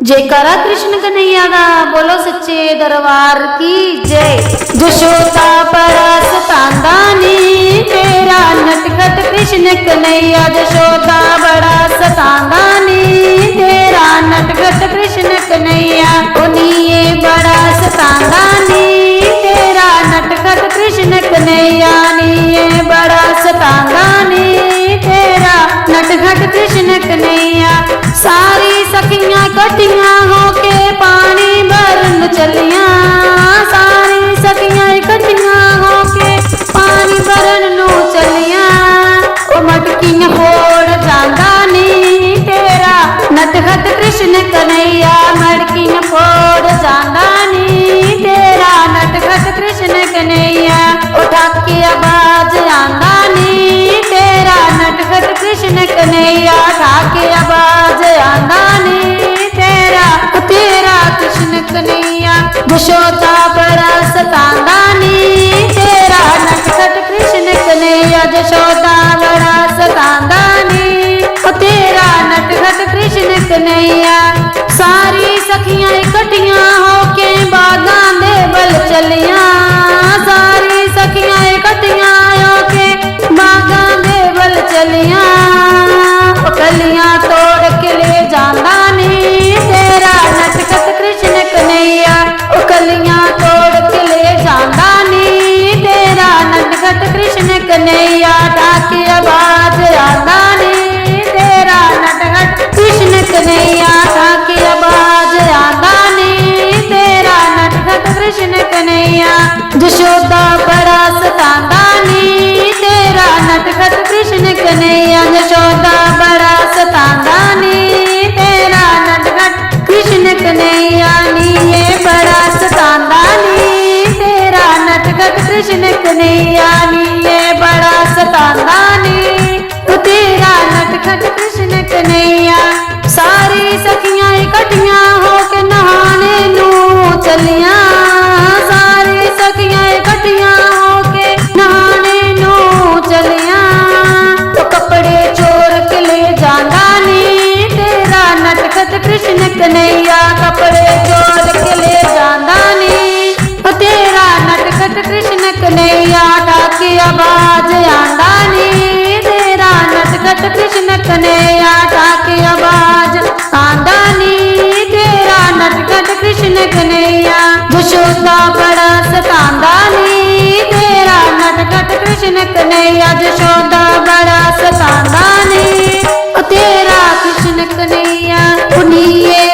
जयकारा कृष्ण कन्हैया दा बोलो सच्चे दरबार की जय। जशोदा बड़ा सतांदा नी तेरा नटखट कृष्ण कन्हैया, जशोदा बड़ा सतांदा नी तेरा नटखट कृष्ण कन्हैया, उन्हीं बड़ा सतांदा नी तेरा नटखट कृष्ण कन्हैया, नी बड़ा सतांदा नी तेरा नटखट कृष्ण कन्हैया। सारी सखियां इकट्ठियां होके पानी भरन चलियां, सारी सखियां इकट्ठियां होके पानी भरन नू चलियां, ओ मटकियां फोड़ जांदा नी तेरा नटखट कृष्ण कन्हैया, मटकियां फोड़ जांदा नी तेरा नटखट कृष्ण कन्हैया, उठा के आवाज आंदा नी तेरा नटखट कृष्ण कन्हैया, उठा के आवाज आंदा नी तेरा तेरा कृष्ण कन्हैया। जशोदा बड़ा सतांदा नी तेरा नटखट कृष्ण कन्हैया, जशोदा बड़ा सतांदा नी तेरा नटखट कृष्ण कन्हैया। सारी सखियां इकट्ठियां होके बागां दे बल चलियां, सारी सखियां इकट्ठियां होके बागां दे बल चलियां, कलियां तोड़ के ले जांदा नी तेरा नटखट कृष्ण कन्हैया, कलियां तोड़ के ले जांदा नी तेरा नटखट कृष्ण कन्हैया, डाके आवाज आंदा नी तेरा नटखट कृष्ण कन्हैया, डाके आवाज आंदा नी तेरा नटखट कृष्ण कन्हैया। जशोदा बड़ा सतांदा नी तेरा नटखट कृष्ण कन्हैया, जशोदा बड़ा सतांदा नी तेरा नटखट कृष्ण कन्हैया, नी बड़ा सतांदा नी तेरा नटखट कृष्ण कन्हैया, नी बड़ा सतांदा नी तेरा नटखट कृष्ण कन्हैया। सारी सखियां इकट्ठियां होके नहाने नू चलियां, सारी सखियां इकट्ठियां होके नहाने नू चलियां, तो कपड़े चोर के ले जांदा नी तेरा नटखट कृष्ण कन्हैया, कपड़े चोर के ले जांदा नी तेरा नटखट कृष्ण कन्हैया, डाके आवाज आंदा नी तेरा नटखट कृष्ण कन्हैया, डाके आवाज आंदा नी तेरा नटखट कृष्ण कन्हैया। जशोदा बड़ा सतांदा नी तेरा नटखट कृष्ण कन्हैया, जशोदा बड़ा सतांदा नी तेरा कृष्ण कन्हैया, उन्हीं